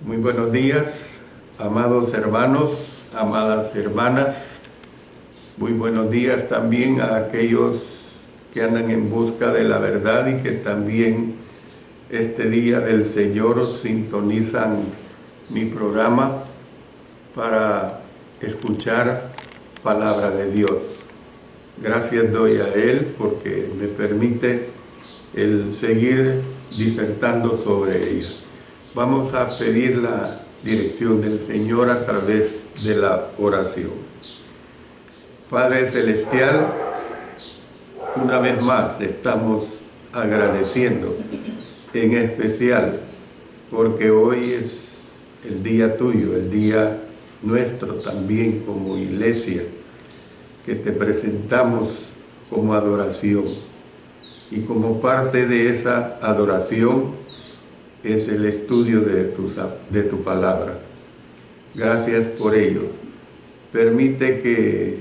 Muy buenos días, amados hermanos, amadas hermanas. Muy buenos días también a aquellos que andan en busca de la verdad y que también este día del Señor sintonizan mi programa para escuchar palabra de Dios. Gracias doy a Él porque me permite el seguir disertando sobre ella. Vamos a pedir la dirección del Señor a través de la oración. Padre Celestial, una vez más estamos agradeciendo, en especial porque hoy es el día tuyo, el día nuestro también como iglesia, que te presentamos como adoración. Y como parte de esa adoración es el estudio de tu palabra. Gracias por ello. Permite que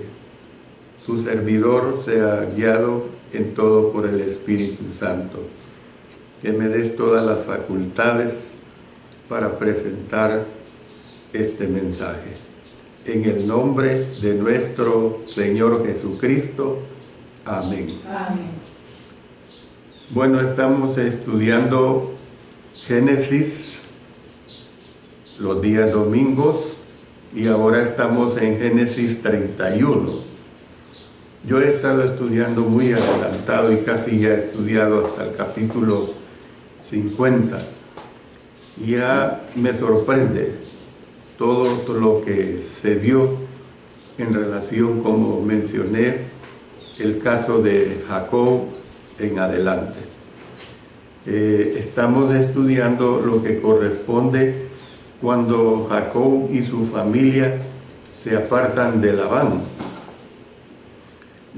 tu servidor sea guiado en todo por el Espíritu Santo. Que me des todas las facultades para presentar este mensaje. En el nombre de nuestro Señor Jesucristo. Amén. Amén. Bueno, estamos estudiando Génesis los días domingos y ahora estamos en Génesis 31. Yo he estado estudiando muy adelantado y casi ya he estudiado hasta el capítulo 50. Ya me sorprende todo lo que se dio en relación, como mencioné, el caso de Jacob en adelante. Estamos estudiando lo que corresponde cuando Jacob y su familia se apartan de Labán.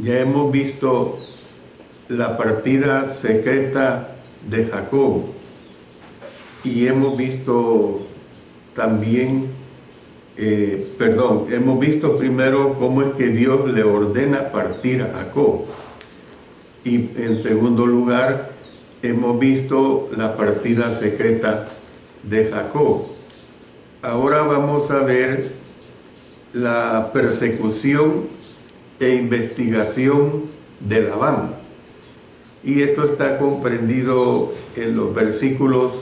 Ya hemos visto la partida secreta de Jacob y hemos visto también, hemos visto primero cómo es que Dios le ordena partir a Jacob. Y en segundo lugar, hemos visto la partida secreta de Jacob. Ahora vamos a ver la persecución e investigación de Labán. Y esto está comprendido en los versículos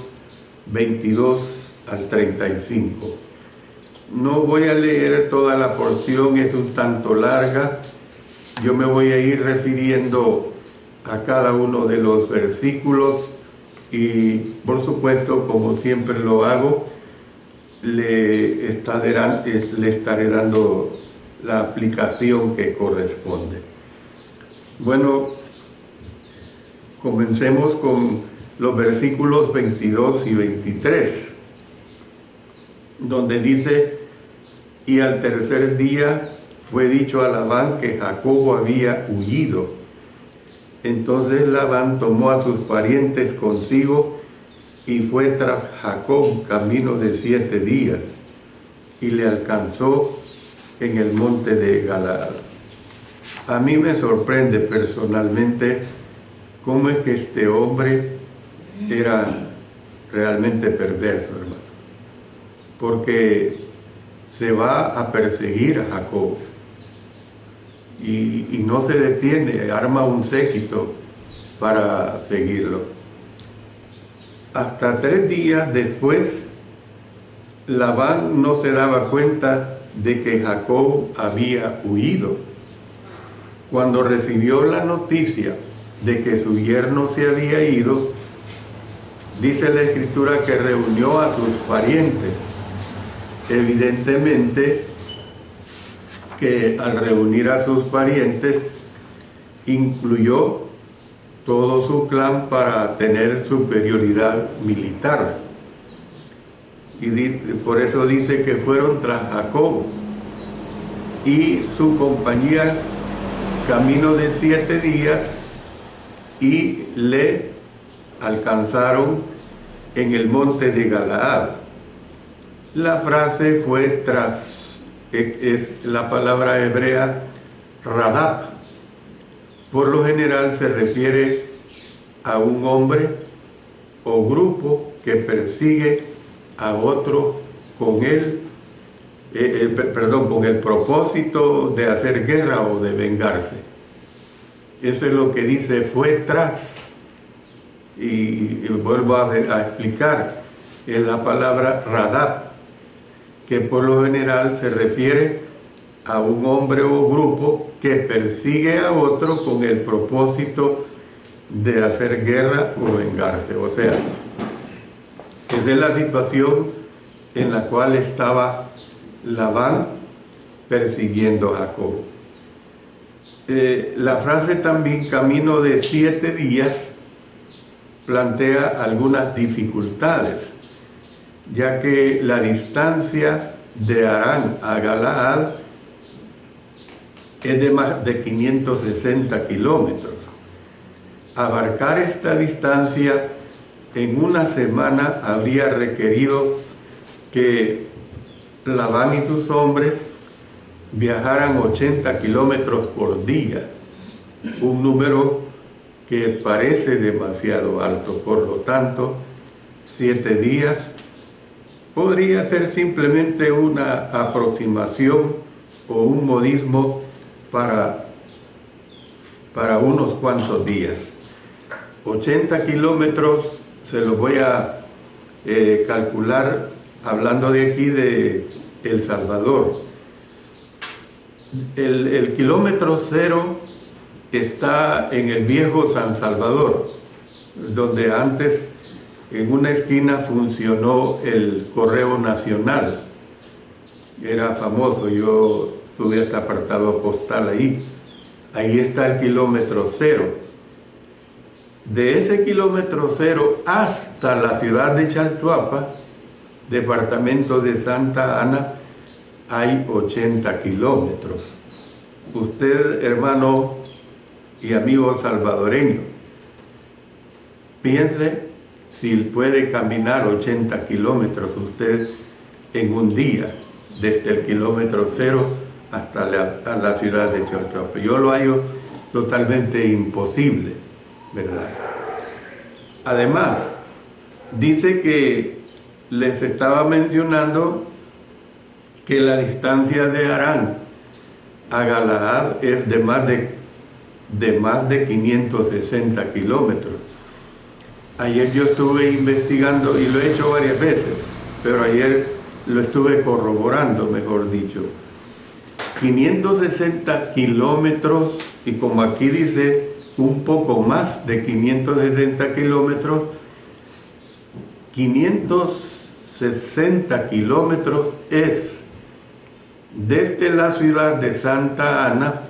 22 al 35. No voy a leer toda la porción, es un tanto larga. Yo me voy a ir refiriendo a cada uno de los versículos y, por supuesto, como siempre lo hago, le estaré dando la aplicación que corresponde. Bueno, comencemos con los versículos 22 y 23, donde dice: y al tercer día fue dicho a Labán que Jacob había huido. Entonces Labán tomó a sus parientes consigo y fue tras Jacob camino de 7 días y le alcanzó en el monte de Galaad. A mí me sorprende personalmente cómo es que este hombre era realmente perverso, hermano, porque se va a perseguir a Jacob. Y no se detiene, arma un séquito para seguirlo. Hasta 3 días después, Labán no se daba cuenta de que Jacob había huido. Cuando recibió la noticia de que su yerno se había ido, dice la Escritura que reunió a sus parientes. Evidentemente, que al reunir a sus parientes incluyó todo su clan para tener superioridad militar. Y por eso dice que fueron tras Jacob y su compañía camino de 7 días y le alcanzaron en el monte de Galaad. La frase fue tras, es la palabra hebrea radab. Por lo general se refiere a un hombre o grupo que persigue a otro con con el propósito de hacer guerra o de vengarse. Eso es lo que dice fue tras. Y vuelvo a explicar, es la palabra radab, que por lo general se refiere a un hombre o grupo que persigue a otro con el propósito de hacer guerra o vengarse. O sea, esa es la situación en la cual estaba Labán persiguiendo a Jacob. La frase también, camino de 7 días, plantea algunas dificultades, ya que la distancia de Harán a Galaad es de más de 560 kilómetros. Abarcar esta distancia en una semana habría requerido que Labán y sus hombres viajaran 80 kilómetros por día, un número que parece demasiado alto. Por lo tanto, 7 días podría ser simplemente una aproximación o un modismo para unos cuantos días. 80 kilómetros se los voy a calcular hablando de aquí de El Salvador. El kilómetro 0 está en el viejo San Salvador, donde antes en una esquina funcionó el Correo Nacional. Era famoso, yo tuve hasta apartado postal ahí. Ahí está el kilómetro 0. De ese kilómetro 0 hasta la ciudad de Chalchuapa, departamento de Santa Ana, hay 80 kilómetros. Usted, hermano y amigo salvadoreño, piense si puede caminar 80 kilómetros usted en un día, desde el kilómetro 0 hasta la ciudad de Chalchuapa. Yo lo hallo totalmente imposible, ¿verdad? Además, dice que les estaba mencionando que la distancia de Harán a Galaad es de más de 560 kilómetros. Ayer yo estuve investigando, y lo he hecho varias veces, pero ayer lo estuve corroborando, mejor dicho. 560 kilómetros, y como aquí dice un poco más de 560 kilómetros, 560 kilómetros es desde la ciudad de Santa Ana,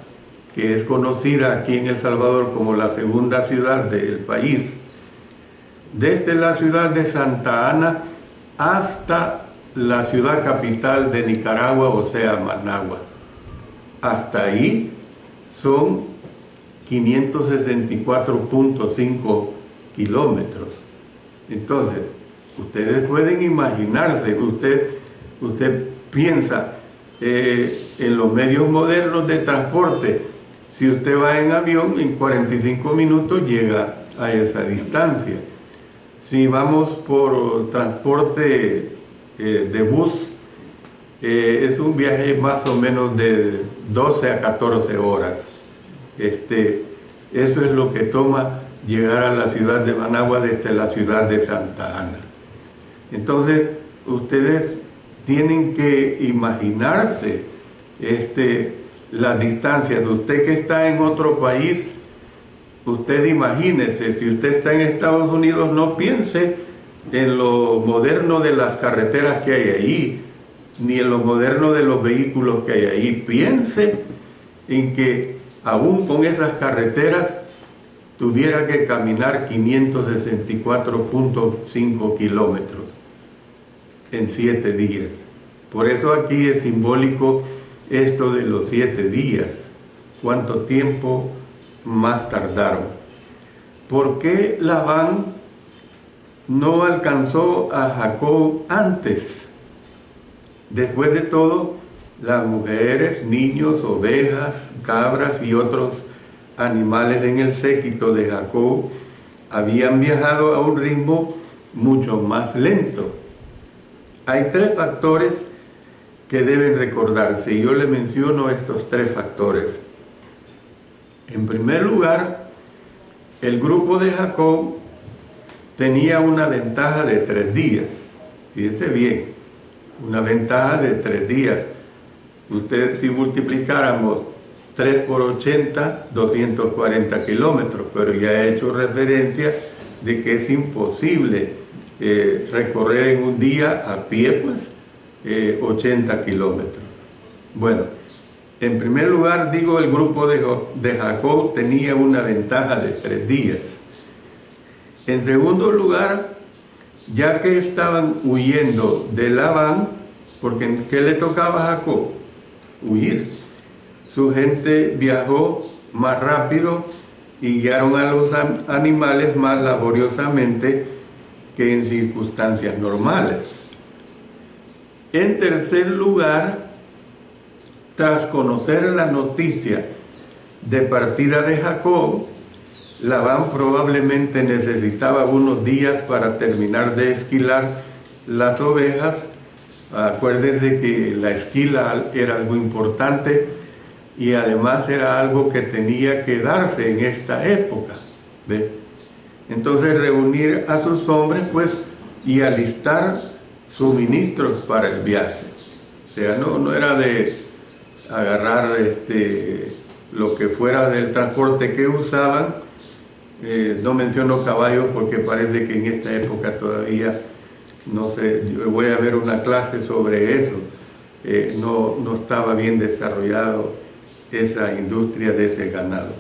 que es conocida aquí en El Salvador como la segunda ciudad del país, desde la ciudad de Santa Ana hasta la ciudad capital de Nicaragua, o sea, Managua. Hasta ahí son 564.5 kilómetros. Entonces, ustedes pueden imaginarse, usted piensa en los medios modernos de transporte. Si usted va en avión, en 45 minutos llega a esa distancia. Si vamos por transporte de bus, es un viaje más o menos de 12 a 14 horas. Eso es lo que toma llegar a la ciudad de Managua desde la ciudad de Santa Ana. Entonces, ustedes tienen que imaginarse las distancias. Usted que está en otro país, usted imagínese, si usted está en Estados Unidos, no piense en lo moderno de las carreteras que hay ahí, ni en lo moderno de los vehículos que hay ahí. Piense en que aún con esas carreteras tuviera que caminar 564.5 kilómetros en 7 días. Por eso aquí es simbólico esto de los 7 días. ¿Cuánto tiempo más tardaron? ¿Por qué Labán no alcanzó a Jacob antes? Después de todo, las mujeres, niños, ovejas, cabras y otros animales en el séquito de Jacob habían viajado a un ritmo mucho más lento. Hay tres factores que deben recordarse, y yo le menciono estos tres factores. En primer lugar, el grupo de Jacob tenía una ventaja de 3 días. Fíjense bien, una ventaja de 3 días. Usted, si multiplicáramos 3 por 80, 240 kilómetros, pero ya he hecho referencia de que es imposible recorrer en un día a pie, pues, 80 kilómetros. Bueno, en primer lugar, digo, el grupo de Jacob tenía una ventaja de 3 días. En segundo lugar, ya que estaban huyendo de Labán, porque ¿qué le tocaba a Jacob? Huir. Su gente viajó más rápido y guiaron a los animales más laboriosamente que en circunstancias normales. En tercer lugar, tras conocer la noticia de partida de Jacob, Labán probablemente necesitaba unos días para terminar de esquilar las ovejas. Acuérdense que la esquila era algo importante y además era algo que tenía que darse en esta época. ¿Ve? Entonces reunir a sus hombres, pues, y alistar suministros para el viaje. O sea, no era de agarrar lo que fuera del transporte que usaban. No menciono caballos porque parece que en esta época todavía, no sé, yo voy a ver una clase sobre eso. No estaba bien desarrollado esa industria de ese ganado.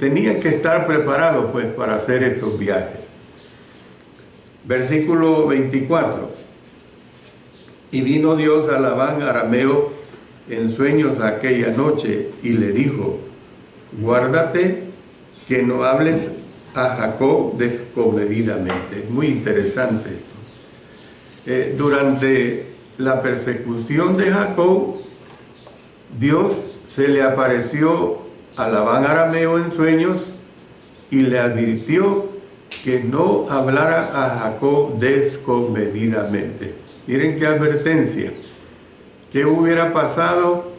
Tenían que estar preparados, pues, para hacer esos viajes. Versículo 24. Y vino Dios a Labán arameo en sueños aquella noche y le dijo: guárdate que no hables a Jacob descomedidamente. Es muy interesante esto. Durante la persecución de Jacob, Dios se le apareció a Labán arameo en sueños y le advirtió que no hablara a Jacob descomedidamente. Miren qué advertencia. ¿Qué hubiera pasado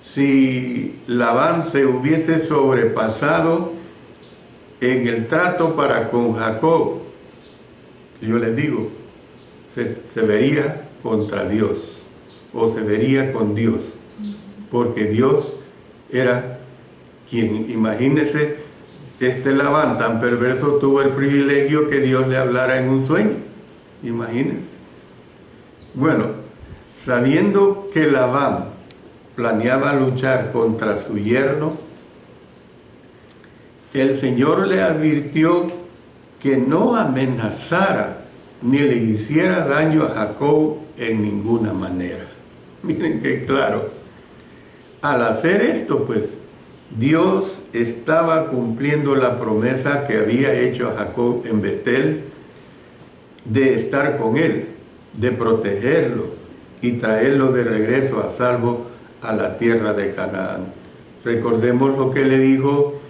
si Labán se hubiese sobrepasado en el trato para con Jacob? Yo les digo, se vería contra Dios, o se vería con Dios, porque Dios era quien, imagínense, Labán tan perverso tuvo el privilegio que Dios le hablara en un sueño, imagínense. Bueno, sabiendo que Labán planeaba luchar contra su yerno, el Señor le advirtió que no amenazara ni le hiciera daño a Jacob en ninguna manera. Miren qué claro. Al hacer esto, pues, Dios estaba cumpliendo la promesa que había hecho a Jacob en Betel de estar con él, de protegerlo y traerlo de regreso a salvo a la tierra de Canaán. Recordemos lo que le dijo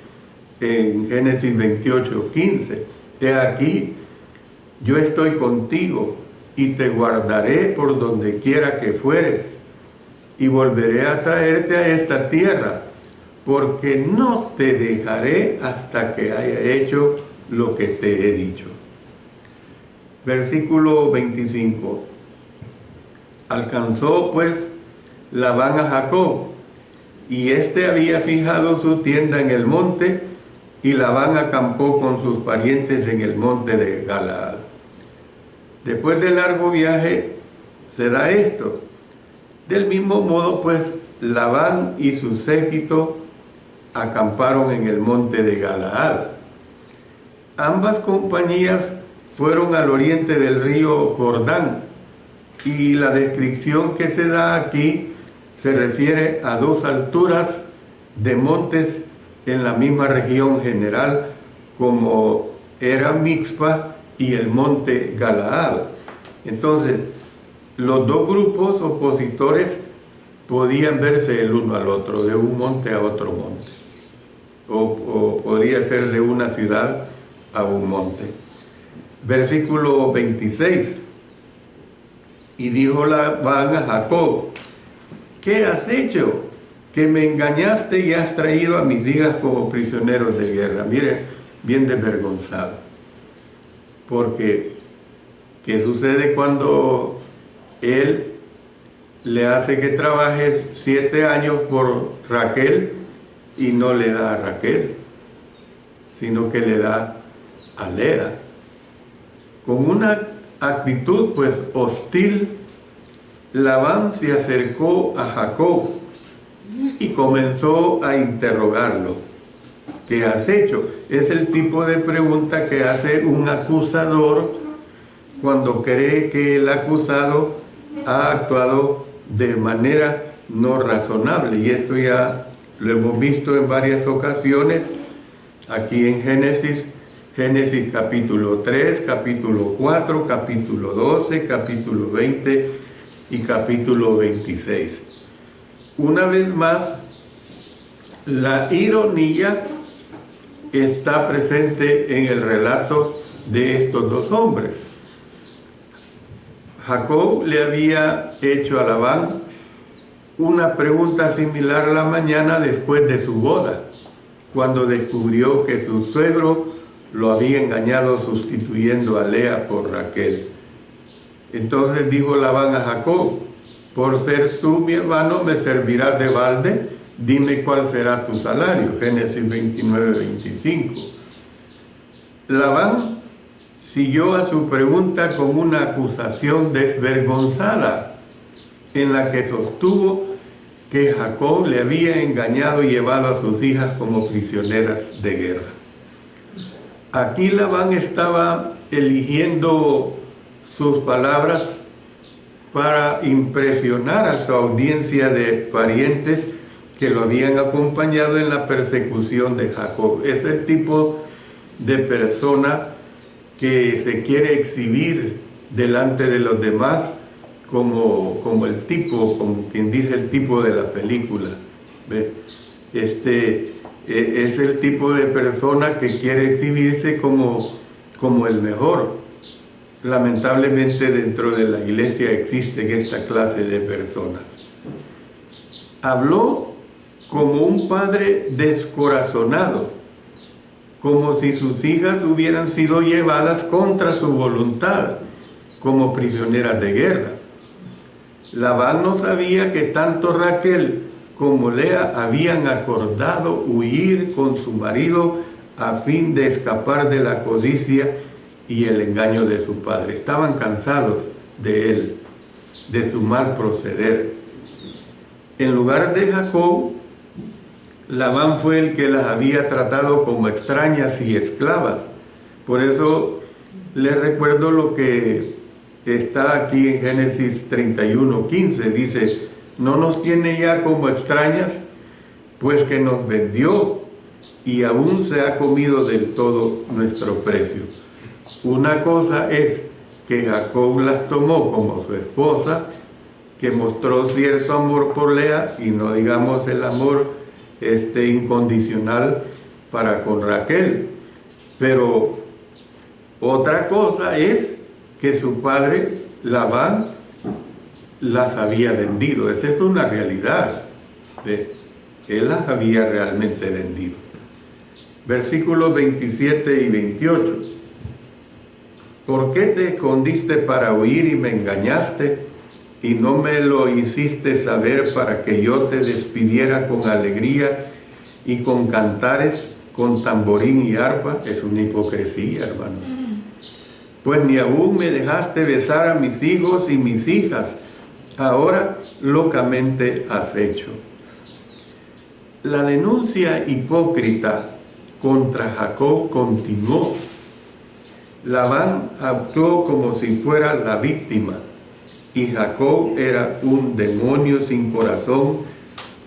en Génesis 28:15. He aquí, yo estoy contigo y te guardaré por donde quiera que fueres y volveré a traerte a esta tierra, porque no te dejaré hasta que haya hecho lo que te he dicho. Versículo 25. Alcanzó pues Labán a Jacob, y éste había fijado su tienda en el monte, y Labán acampó con sus parientes en el monte de Galaad. Después del largo viaje se da esto. Del mismo modo, pues, Labán y su séquito acamparon en el monte de Galaad. Ambas compañías fueron al oriente del río Jordán, y la descripción que se da aquí se refiere a dos alturas de montes en la misma región general, como era Mixpa y el monte Galaad. Entonces, los dos grupos opositores podían verse el uno al otro, de un monte a otro monte, o podría ser de una ciudad a un monte. Versículo 26. Y dijo Labán a Jacob: ¿qué has hecho? Que me engañaste y has traído a mis hijas como prisioneros de guerra. Mire, bien desvergonzado. Porque, ¿qué sucede cuando él le hace que trabaje 7 años por Raquel y no le da a Raquel, sino que le da a Lea? Con una actitud pues hostil, Labán se acercó a Jacob y comenzó a interrogarlo. ¿Qué has hecho? Es el tipo de pregunta que hace un acusador cuando cree que el acusado ha actuado de manera no razonable. Y esto ya lo hemos visto en varias ocasiones aquí en Génesis capítulo 3, capítulo 4, capítulo 12, capítulo 20 y capítulo 26. Una vez más, la ironía está presente en el relato de estos dos hombres. Jacob le había hecho a Labán una pregunta similar a la mañana después de su boda, cuando descubrió que su suegro lo había engañado sustituyendo a Lea por Raquel. Entonces dijo Labán a Jacob: por ser tú mi hermano, me servirás de balde, dime cuál será tu salario. Génesis 29, 25. Labán siguió a su pregunta con una acusación desvergonzada, en la que sostuvo que Jacob le había engañado y llevado a sus hijas como prisioneras de guerra. Aquí Labán estaba eligiendo sus palabras para impresionar a su audiencia de parientes que lo habían acompañado en la persecución de Jacob. Es el tipo de persona que se quiere exhibir delante de los demás como el tipo, como quien dice el tipo de la película. Es el tipo de persona que quiere exhibirse como el mejor. Lamentablemente dentro de la iglesia existen esta clase de personas. Habló como un padre descorazonado, como si sus hijas hubieran sido llevadas contra su voluntad como prisioneras de guerra. Labán no sabía que tanto Raquel como Lea habían acordado huir con su marido a fin de escapar de la codicia y el engaño de su padre. Estaban cansados de él, de su mal proceder. En lugar de Jacob, Labán fue el que las había tratado como extrañas y esclavas. Por eso les recuerdo lo que está aquí en Génesis 31:15. Dice: no nos tiene ya como extrañas, pues que nos vendió y aún se ha comido del todo nuestro precio. Una cosa es que Jacob las tomó como su esposa, que mostró cierto amor por Lea, y no digamos el amor incondicional para con Raquel. Pero otra cosa es que su padre Labán las había vendido. Esa es una realidad. Él las había realmente vendido. Versículos 27 y 28. ¿Por qué te escondiste para huir y me engañaste, y no me lo hiciste saber para que yo te despidiera con alegría y con cantares, con tamborín y arpa? Es una hipocresía, hermanos. Pues ni aún me dejaste besar a mis hijos y mis hijas, ahora locamente has hecho. La denuncia hipócrita contra Jacob continuó. Labán actuó como si fuera la víctima, y Jacob era un demonio sin corazón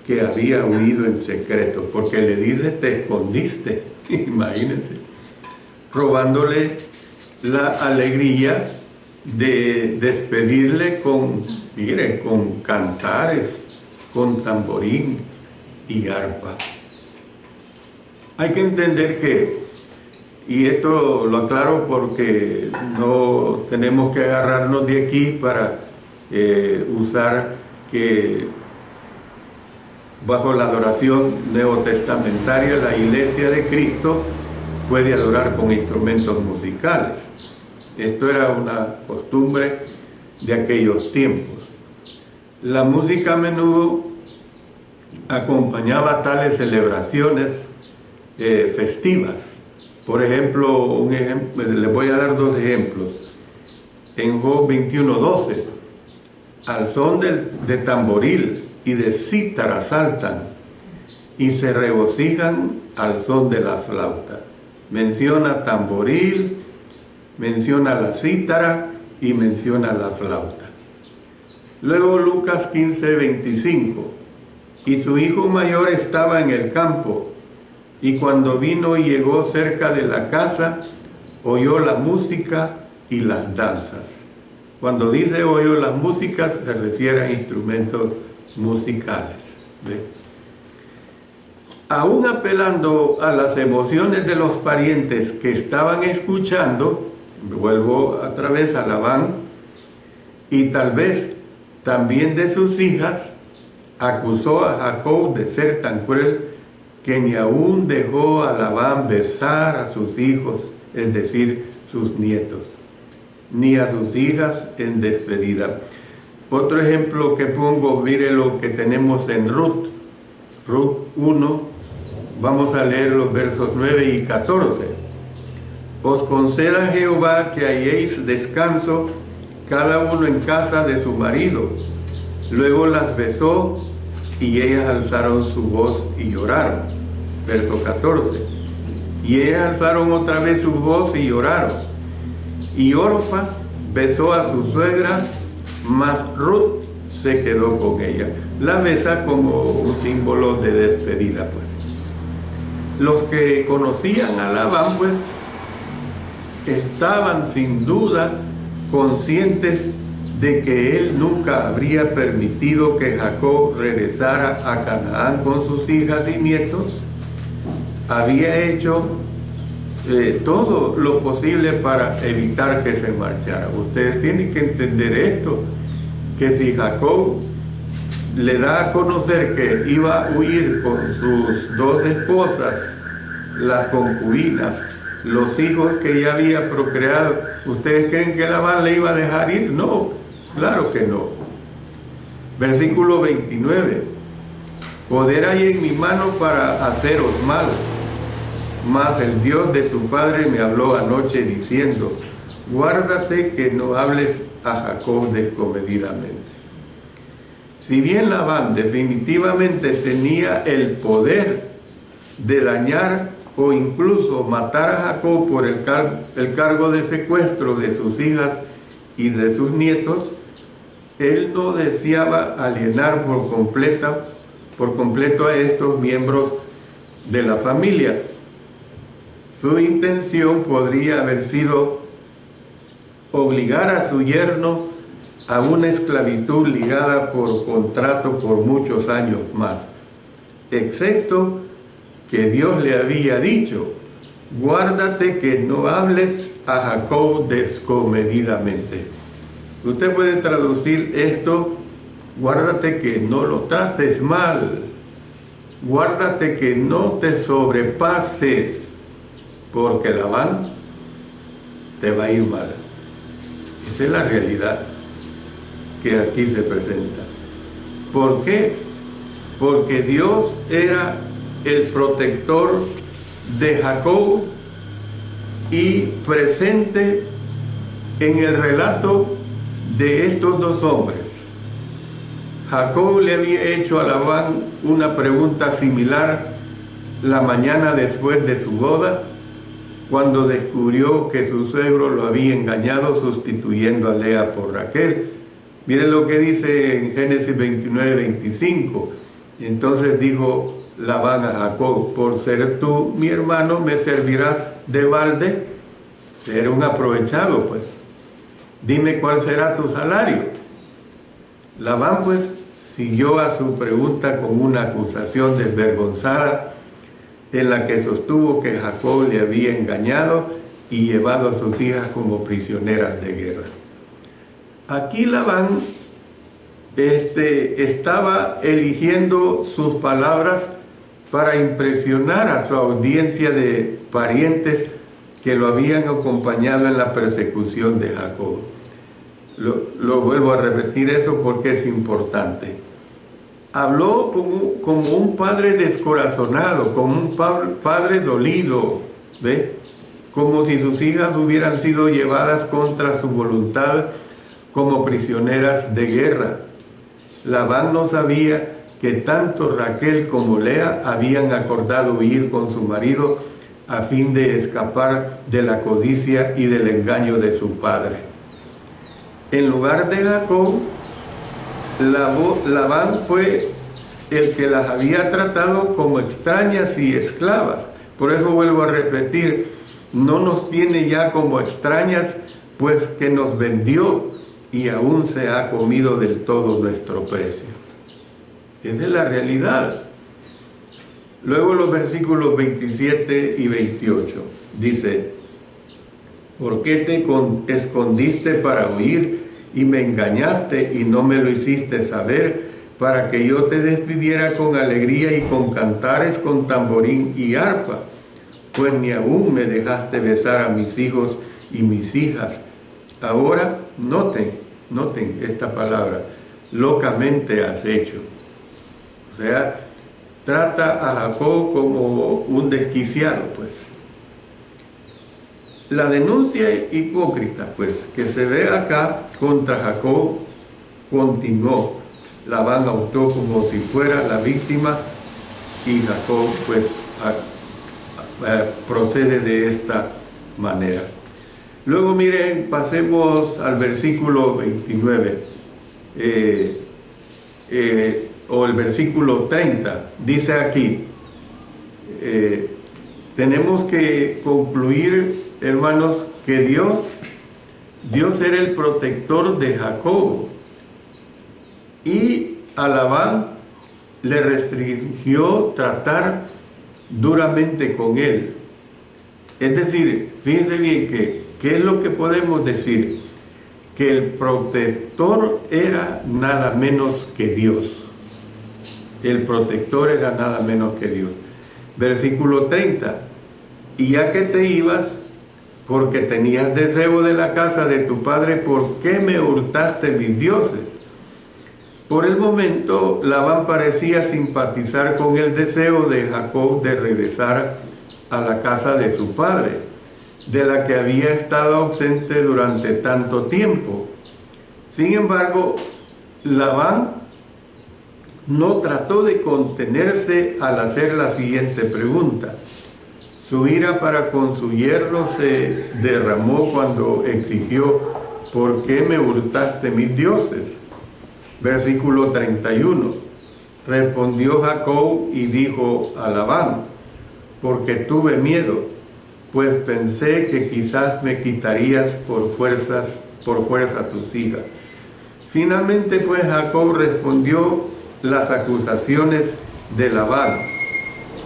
que había huido en secreto, porque le dice: te escondiste, imagínense, robándole la alegría de despedirle con cantares, con tamborín y arpa. Hay que entender que Y esto lo aclaro porque no tenemos que agarrarnos de aquí para usar que bajo la adoración neotestamentaria la Iglesia de Cristo puede adorar con instrumentos musicales. Esto era una costumbre de aquellos tiempos. La música a menudo acompañaba tales celebraciones festivas. Por ejemplo, les voy a dar dos ejemplos. En Job 21:12, al son de tamboril y de cítara saltan y se regocijan al son de la flauta. Menciona tamboril, menciona la cítara y menciona la flauta. Luego Lucas 15:25, y su hijo mayor estaba en el campo, y cuando vino y llegó cerca de la casa, oyó la música y las danzas. Cuando dice oyó las músicas, se refiere a instrumentos musicales. ¿Ve? Aún apelando a las emociones de los parientes que estaban escuchando, vuelvo otra vez a Labán, y tal vez también de sus hijas, acusó a Jacob de ser tan cruel que ni aún dejó a Labán besar a sus hijos, es decir, sus nietos, ni a sus hijas en despedida. Otro ejemplo que pongo, mire lo que tenemos en Ruth 1, vamos a leer los versos 9 y 14. Os conceda Jehová que halléis descanso, cada uno en casa de su marido. Luego las besó y ellas alzaron su voz y lloraron. Verso 14. Y ellas alzaron otra vez su voz y lloraron. Y Orfa besó a su suegra, mas Ruth se quedó con ella. La besa como un símbolo de despedida, pues. Los que conocían a Labán, pues, estaban sin duda conscientes de que él nunca habría permitido que Jacob regresara a Canaán con sus hijas y nietos. Había hecho todo lo posible para evitar que se marchara. Ustedes tienen que entender esto, que si Jacob le da a conocer que iba a huir con sus dos esposas, las concubinas, los hijos que ya había procreado, ¿ustedes creen que Labán le iba a dejar ir? No, claro que no. Versículo 29. Poder hay en mi mano para haceros mal, mas el Dios de tu padre me habló anoche diciendo, guárdate que no hables a Jacob descomedidamente. Si bien Labán definitivamente tenía el poder de dañar o incluso matar a Jacob por el cargo de secuestro de sus hijas y de sus nietos, él no deseaba alienar por completo a estos miembros de la familia. Su intención podría haber sido obligar a su yerno a una esclavitud ligada por contrato por muchos años más, excepto que Dios le había dicho, guárdate que no hables a Jacob descomedidamente. Usted puede traducir esto, guárdate que no lo trates mal, guárdate que no te sobrepases, porque Labán te va a ir mal. Esa es la realidad que aquí se presenta. ¿Por qué? Porque Dios era el protector de Jacob y presente en el relato de estos dos hombres. Jacob le había hecho a Labán una pregunta similar la mañana después de su boda, cuando descubrió que su suegro lo había engañado sustituyendo a Lea por Raquel. Miren lo que dice en Génesis 29:25. Entonces dijo Labán a Jacob, por ser tú mi hermano, me servirás de balde. Era un aprovechado, pues. Dime cuál será tu salario. Labán, pues, siguió a su pregunta con una acusación desvergonzada en la que sostuvo que Jacob le había engañado y llevado a sus hijas como prisioneras de guerra. Aquí Labán estaba eligiendo sus palabras para impresionar a su audiencia de parientes que lo habían acompañado en la persecución de Jacob. Lo vuelvo a repetir eso porque es importante. Habló como un padre descorazonado, como un padre dolido, ¿ve? Como si sus hijas hubieran sido llevadas contra su voluntad como prisioneras de guerra. Labán no sabía que tanto Raquel como Lea habían acordado huir con su marido a fin de escapar de la codicia y del engaño de su padre. En lugar de Jacob, Labán fue el que las había tratado como extrañas y esclavas. Por eso vuelvo a repetir, no nos tiene ya como extrañas, pues que nos vendió y aún se ha comido del todo nuestro precio. Esa es la realidad. Luego los versículos 27 y 28 dice: ¿por qué te escondiste para huir y me engañaste y no me lo hiciste saber, para que yo te despidiera con alegría y con cantares, con tamborín y arpa? Pues ni aún me dejaste besar a mis hijos y mis hijas. Ahora, noten esta palabra, locamente has hecho. O sea, trata a Jacob como un desquiciado, pues. La denuncia hipócrita, pues, que se ve acá contra Jacob, continuó. Labán actuó como si fuera la víctima y Jacob, pues, procede de esta manera. Luego, miren, pasemos al versículo 29, o el versículo 30. Dice aquí, tenemos que concluir, hermanos, que Dios era el protector de Jacob, y a Labán le restringió tratar duramente con él. Es decir, fíjense bien que ¿qué es lo que podemos decir? Que el protector era nada menos que Dios. El protector era nada menos que Dios. Versículo 30. Y ya que te ibas, porque tenías deseo de la casa de tu padre, ¿por qué me hurtaste mis dioses? Por el momento, Labán parecía simpatizar con el deseo de Jacob de regresar a la casa de su padre, de la que había estado ausente durante tanto tiempo. Sin embargo, Labán no trató de contenerse al hacer la siguiente pregunta. Su ira para con su yerno se derramó cuando exigió: ¿por qué me hurtaste mis dioses? Versículo 31. Respondió Jacob y dijo a Labán: porque tuve miedo, pues pensé que quizás me quitarías por fuerza tus hijas. Finalmente, pues, Jacob respondió las acusaciones de Labán.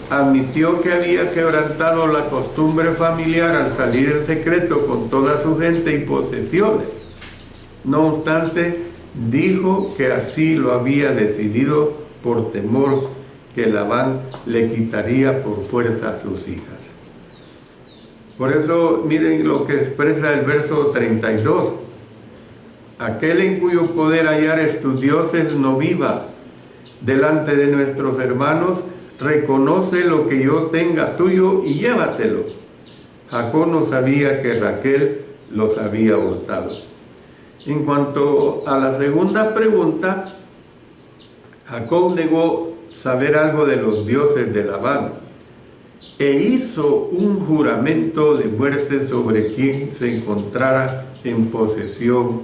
Admitió que había quebrantado la costumbre familiar al salir en secreto con toda su gente y posesiones. No obstante, dijo que así lo había decidido por temor que Labán le quitaría por fuerza a sus hijas. Por eso, miren lo que expresa el verso 32. Aquel en cuyo poder hallares tus dioses no viva. Delante de nuestros hermanos, reconoce lo que yo tenga tuyo y llévatelo. Jacob no sabía que Raquel los había hurtado. En cuanto a la segunda pregunta, Jacob negó saber algo de los dioses de Labán e hizo un juramento de muerte sobre quien se encontrara en posesión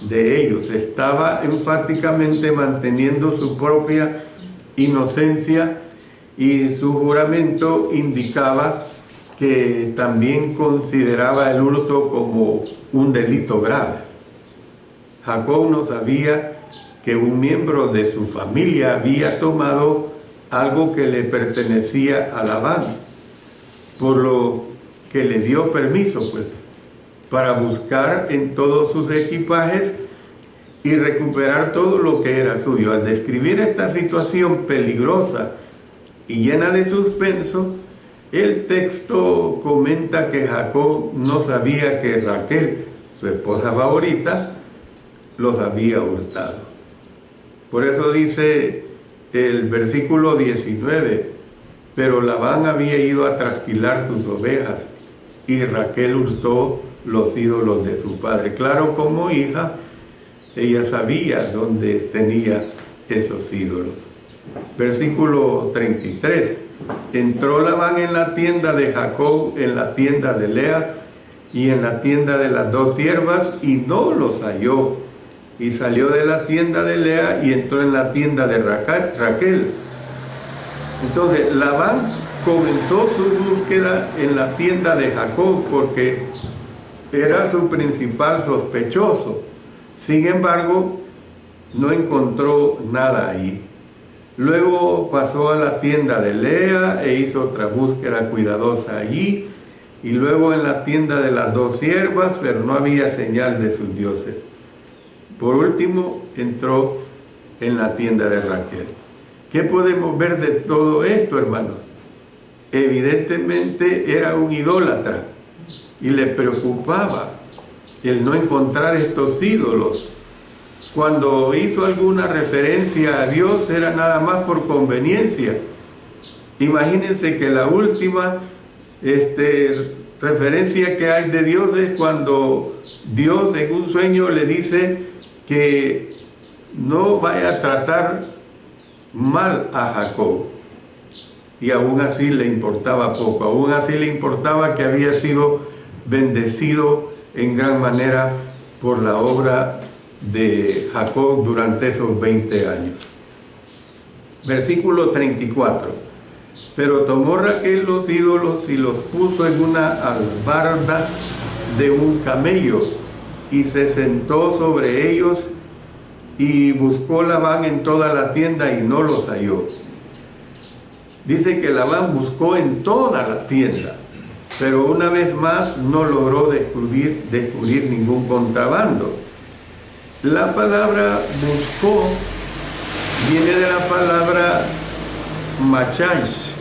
de ellos. Estaba enfáticamente manteniendo su propia inocencia, y su juramento indicaba que también consideraba el hurto como un delito grave. Jacob no sabía que un miembro de su familia había tomado algo que le pertenecía a Labán, por lo que le dio permiso, pues, para buscar en todos sus equipajes y recuperar todo lo que era suyo. Al describir esta situación peligrosa y llena de suspenso, el texto comenta que Jacob no sabía que Raquel, su esposa favorita, los había hurtado. Por eso dice el versículo 19, pero Labán había ido a trasquilar sus ovejas y Raquel hurtó los ídolos de su padre. Claro, como hija, ella sabía dónde tenía esos ídolos. Versículo 33, entró Labán en la tienda de Jacob, en la tienda de Lea y en la tienda de las dos siervas y no los halló. Y salió de la tienda de Lea y entró en la tienda de Raquel. Entonces Labán comenzó su búsqueda en la tienda de Jacob porque era su principal sospechoso. Sin embargo, no encontró nada ahí. Luego pasó a la tienda de Lea e hizo otra búsqueda cuidadosa allí. Y luego en la tienda de las dos siervas, pero no había señal de sus dioses. Por último, entró en la tienda de Raquel. ¿Qué podemos ver de todo esto, hermanos? Evidentemente era un idólatra y le preocupaba el no encontrar estos ídolos. Cuando hizo alguna referencia a Dios era nada más por conveniencia. Imagínense que la última referencia que hay de Dios es cuando Dios en un sueño le dice que no vaya a tratar mal a Jacob. Y aún así le importaba poco, aún así le importaba que había sido bendecido en gran manera por la obra de Jacob durante esos 20 años. Versículo 34. Pero tomó Raquel los ídolos y los puso en una albarda de un camello y se sentó sobre ellos y buscó Labán en toda la tienda y no los halló. Dice que Labán buscó en toda la tienda, pero una vez más no logró descubrir ningún contrabando. La palabra buscó viene de la palabra macháis,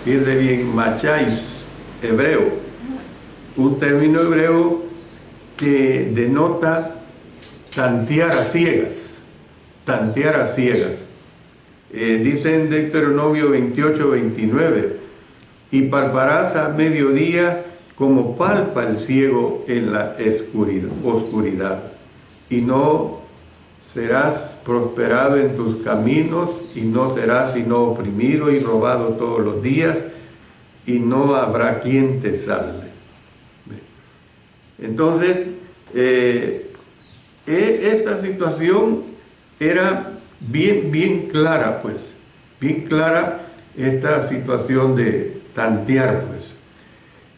pierde bien, macháis, hebreo, un término hebreo que denota tantear a ciegas, tantear a ciegas. Dice en Deuteronomio 28:29, y palparás a mediodía como palpa el ciego en la oscuridad, y no serás prosperado en tus caminos, y no serás sino oprimido y robado todos los días, y no habrá quien te salve. Entonces, esta situación era bien clara, pues, bien clara esta situación de tantear, pues.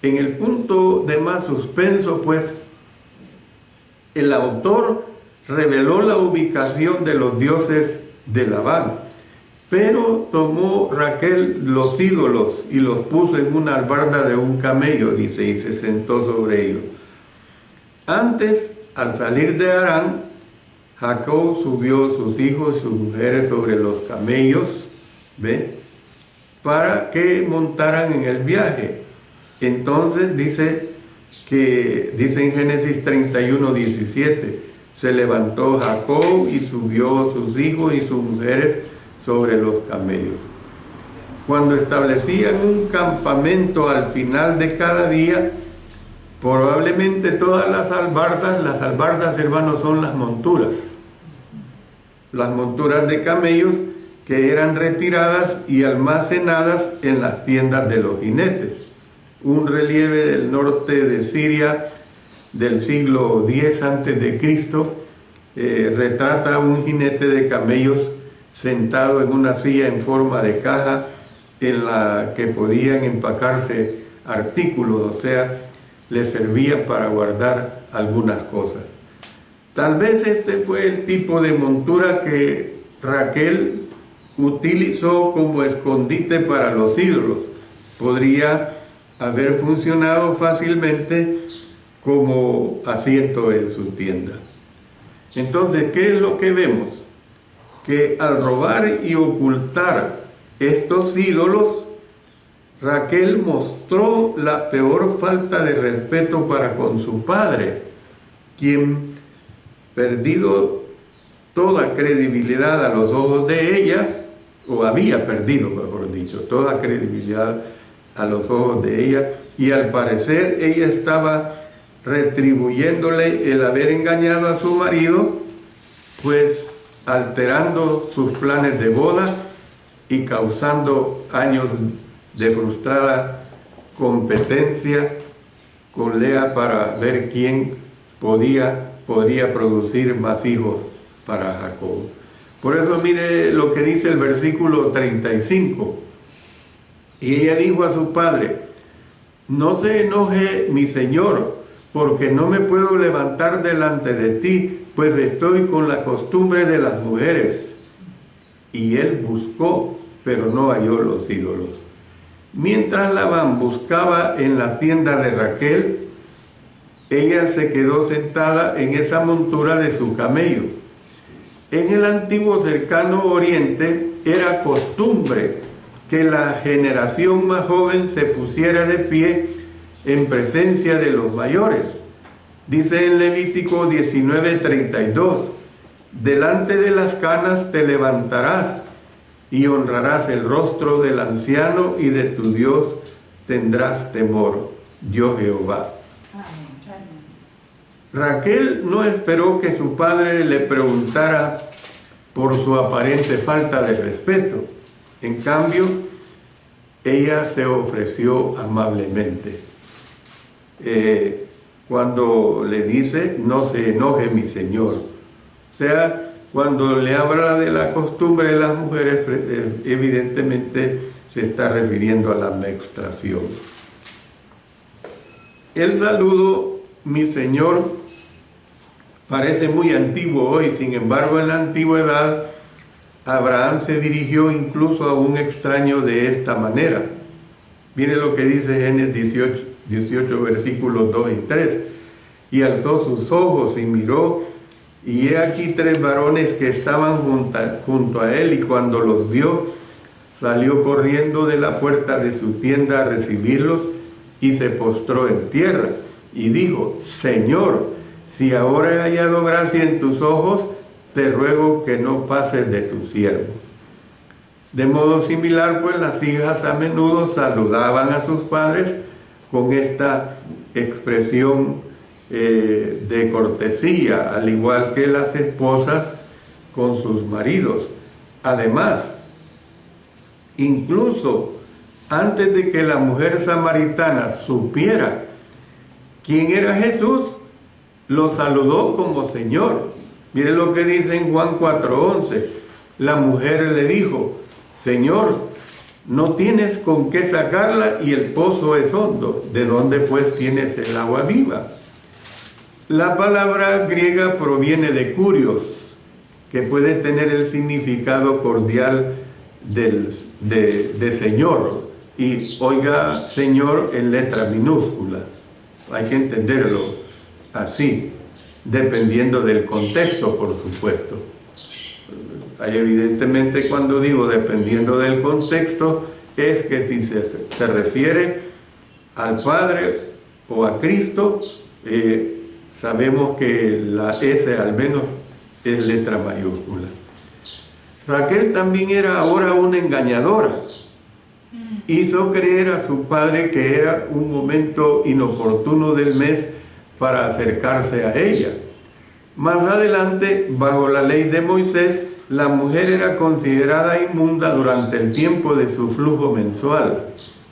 En el punto de más suspenso, pues, el autor reveló la ubicación de los dioses de Labán, pero tomó Raquel los ídolos y los puso en una albarda de un camello, dice, y se sentó sobre ellos. Antes, al salir de Harán, Jacob subió sus hijos y sus mujeres sobre los camellos, ¿ve?, para que montaran en el viaje. Entonces dice en Génesis 31:17, se levantó Jacob y subió sus hijos y sus mujeres sobre los camellos. Cuando establecían un campamento al final de cada día, probablemente todas las albardas, hermanos, son las monturas de camellos que eran retiradas y almacenadas en las tiendas de los jinetes. Un relieve del norte de Siria del siglo X a.C. retrata a un jinete de camellos sentado en una silla en forma de caja en la que podían empacarse artículos, o sea, le servía para guardar algunas cosas. Tal vez este fue el tipo de montura que Raquel utilizó como escondite para los ídolos. Podría haber funcionado fácilmente como asiento en su tienda. Entonces, ¿qué es lo que vemos? Que al robar y ocultar estos ídolos, Raquel mostró la peor falta de respeto para con su padre, quien, perdido toda credibilidad a los ojos de ella, o había perdido, mejor dicho, toda credibilidad a los ojos de ella, y al parecer ella estaba retribuyéndole el haber engañado a su marido, pues alterando sus planes de boda y causando años de frustrada competencia con Lea para ver quién podría producir más hijos para Jacob. Por eso mire lo que dice el versículo 35. Y ella dijo a su padre: no se enoje mi señor, porque no me puedo levantar delante de ti, pues estoy con la costumbre de las mujeres. Y él buscó, pero no halló los ídolos. Mientras Labán buscaba en la tienda de Raquel, ella se quedó sentada en esa montura de su camello. En el antiguo cercano oriente era costumbre que la generación más joven se pusiera de pie en presencia de los mayores. Dice en Levítico 19:32, delante de las canas te levantarás y honrarás el rostro del anciano y de tu Dios tendrás temor, yo Jehová. Raquel no esperó que su padre le preguntara por su aparente falta de respeto. En cambio, ella se ofreció amablemente. Cuando le dice, no se enoje mi señor. O sea, cuando le habla de la costumbre de las mujeres, evidentemente se está refiriendo a la menstruación. El saludo, mi señor, parece muy antiguo hoy. Sin embargo, en la antigüedad, Abraham se dirigió incluso a un extraño de esta manera. Mire lo que dice Génesis 18 versículos 2 y 3. Y alzó sus ojos y miró, y he aquí 3 varones que estaban junto a él, y cuando los vio, salió corriendo de la puerta de su tienda a recibirlos, y se postró en tierra, y dijo: Señor, si ahora he hallado gracia en tus ojos, te ruego que no pases de tu siervo. De modo similar, pues las hijas a menudo saludaban a sus padres con esta expresión de cortesía, al igual que las esposas con sus maridos. Además, incluso antes de que la mujer samaritana supiera quién era Jesús, lo saludó como Señor. Mire lo que dice en Juan 4:11. La mujer le dijo: Señor, no tienes con qué sacarla y el pozo es hondo. ¿De dónde pues tienes el agua viva? La palabra griega proviene de kurios, que puede tener el significado cordial de Señor. Y oiga, Señor en letra minúscula. Hay que entenderlo así, dependiendo del contexto, por supuesto. Evidentemente, cuando digo dependiendo del contexto, es que si se refiere al Padre o a Cristo, sabemos que la S al menos es letra mayúscula. Raquel también era ahora una engañadora. Hizo creer a su padre que era un momento inoportuno del mes para acercarse a ella. Más adelante, bajo la ley de Moisés, la mujer era considerada inmunda durante el tiempo de su flujo mensual.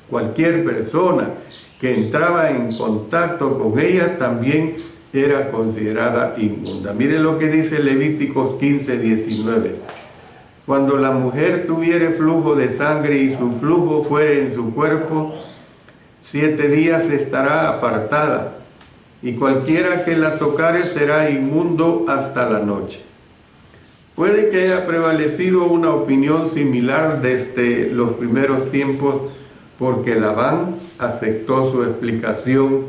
Cualquier persona que entraba en contacto con ella también era considerada inmunda. Mire lo que dice Levíticos 15:19. Cuando la mujer tuviere flujo de sangre y su flujo fuere en su cuerpo, 7 días estará apartada, y cualquiera que la tocare será inmundo hasta la noche. Puede que haya prevalecido una opinión similar desde los primeros tiempos, porque Labán aceptó su explicación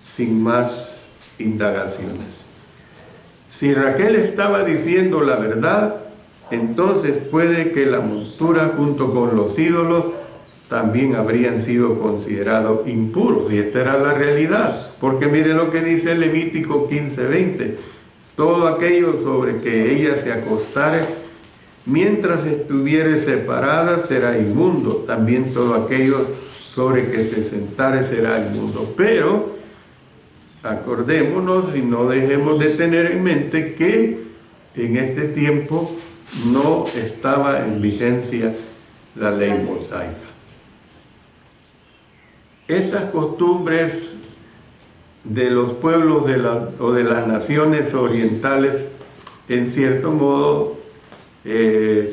sin más indagaciones. Si Raquel estaba diciendo la verdad, entonces puede que la montura junto con los ídolos también habrían sido considerados impuros, y esta era la realidad, porque mire lo que dice Levítico 15:20: todo aquello sobre que ella se acostare, mientras estuviere separada, será inmundo, también todo aquello sobre que se sentare será inmundo. Pero acordémonos y no dejemos de tener en mente que en este tiempo no estaba en vigencia la ley mosaica. Estas costumbres de los pueblos o de las naciones orientales, en cierto modo,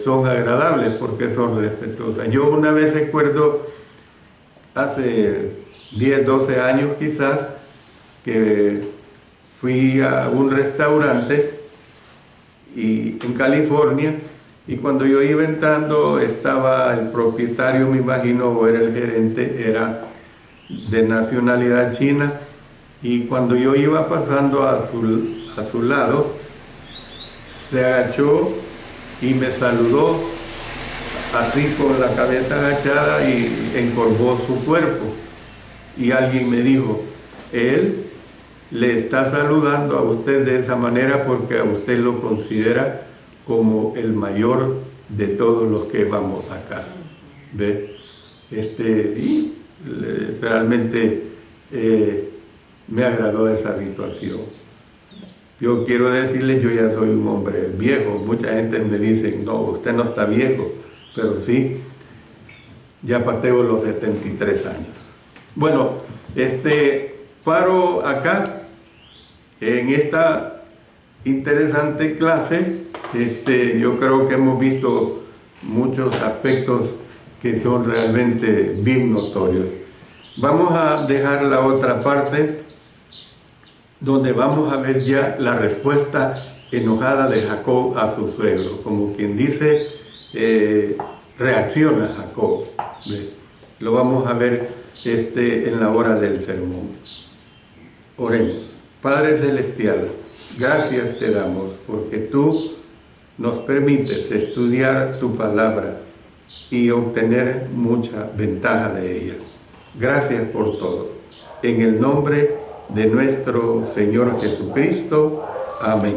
son agradables porque son respetuosas. Yo una vez recuerdo, hace 10, 12 años quizás, que fui a un restaurante en California, y cuando yo iba entrando estaba el propietario, me imagino, o era el gerente, era de nacionalidad china, y cuando yo iba pasando a su lado, se agachó y me saludó así con la cabeza agachada y encorvó su cuerpo. Y alguien me dijo: él le está saludando a usted de esa manera porque a usted lo considera como el mayor de todos los que vamos acá. ¿Ve? Y realmente me agradó esa situación. Yo quiero decirles, yo ya soy un hombre viejo. Mucha gente me dice: no, usted no está viejo, pero sí, ya pateo los 73 años. Bueno, paro acá en esta interesante clase. Yo creo que hemos visto muchos aspectos que son realmente bien notorios. Vamos a dejar la otra parte, donde vamos a ver ya la respuesta enojada de Jacob a su suegro. Como quien dice, reacciona Jacob. Lo vamos a ver en la hora del sermón. Oremos. Padre Celestial, gracias te damos porque tú nos permites estudiar tu palabra y obtener mucha ventaja de ella. Gracias por todo. En el nombre de nuestro Señor Jesucristo. Amén.